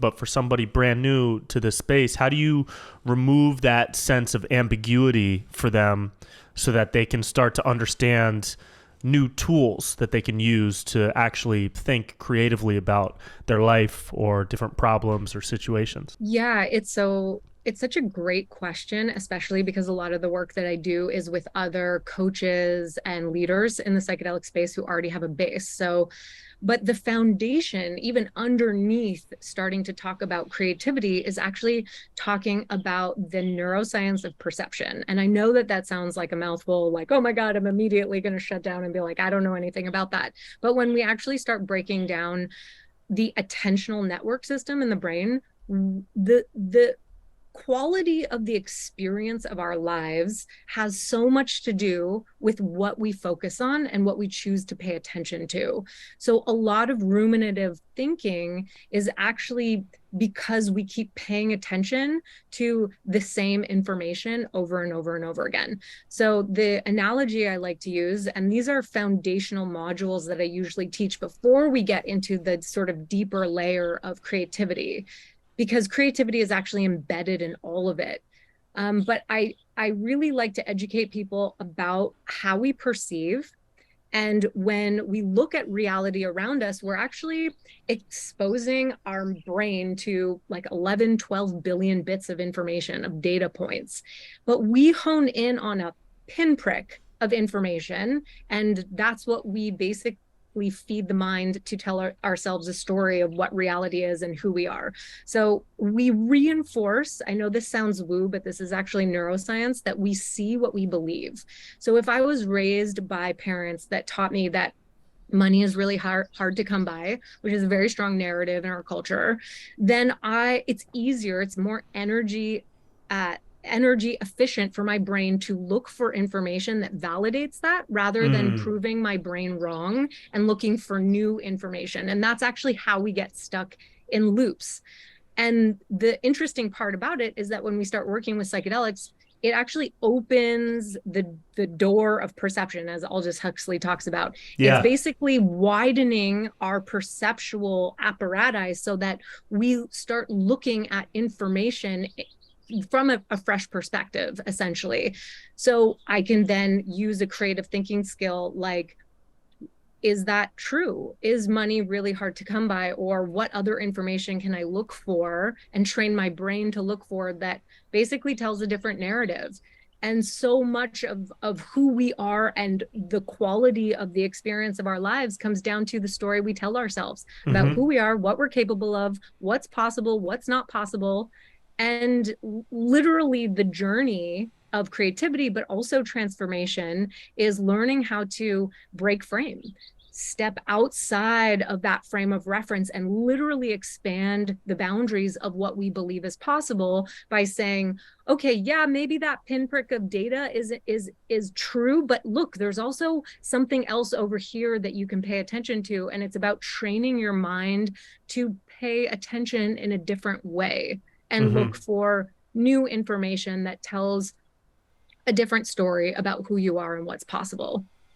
but for somebody brand new to this space, how do you remove that sense of ambiguity for them so that they can start to understand new tools that they can use to actually think creatively about their life or different problems or situations? Yeah, it's such a great question, especially because a lot of the work that I do is with other coaches and leaders in the psychedelic space who already have a base. So, but the foundation, even underneath starting to talk about creativity, is actually talking about the neuroscience of perception. And I know that that sounds like a mouthful, like, oh my God, I'm immediately going to shut down and be like, I don't know anything about that. But when we actually start breaking down the attentional network system in the brain, the quality of the experience of our lives has so much to do with what we focus on and what we choose to pay attention to. So, a lot of ruminative thinking is actually because we keep paying attention to the same information over and over and over again. So, the analogy I like to use, and these are foundational modules that I usually teach before we get into the sort of deeper layer of creativity, because creativity is actually embedded in all of it. But I really like to educate people about how we perceive. And when we look at reality around us, we're actually exposing our brain to like 11, 12 billion bits of information, of data points. But we hone in on a pinprick of information. And that's what we basically feed the mind to tell ourselves a story of what reality is and who we are. So we reinforce, I know this sounds woo, but this is actually neuroscience, that we see what we believe. So if I was raised by parents that taught me that money is really hard to come by, which is a very strong narrative in our culture, then it's easier, it's more energy efficient for my brain to look for information that validates that rather than Mm. proving my brain wrong and looking for new information. And that's actually how we get stuck in loops. And the interesting part about it is that when we start working with psychedelics, it actually opens the door of perception, as Aldous Huxley talks about. It's Yeah. basically widening our perceptual apparatus so that we start looking at information from a fresh perspective, essentially. So I can then use a creative thinking skill like, is that true? Is money really hard to come by? Or what other information can I look for and train my brain to look for that basically tells a different narrative? And so much of who we are and the quality of the experience of our lives comes down to the story we tell ourselves about Mm-hmm. who we are, what we're capable of, what's possible, what's not possible. And literally, the journey of creativity, but also transformation, is learning how to break frame, step outside of that frame of reference and literally expand the boundaries of what we believe is possible by saying, okay, yeah, maybe that pinprick of data is true, but look, there's also something else over here that you can pay attention to. And it's about training your mind to pay attention in a different way and Mm-hmm. look for new information that tells a different story about who you are and what's possible.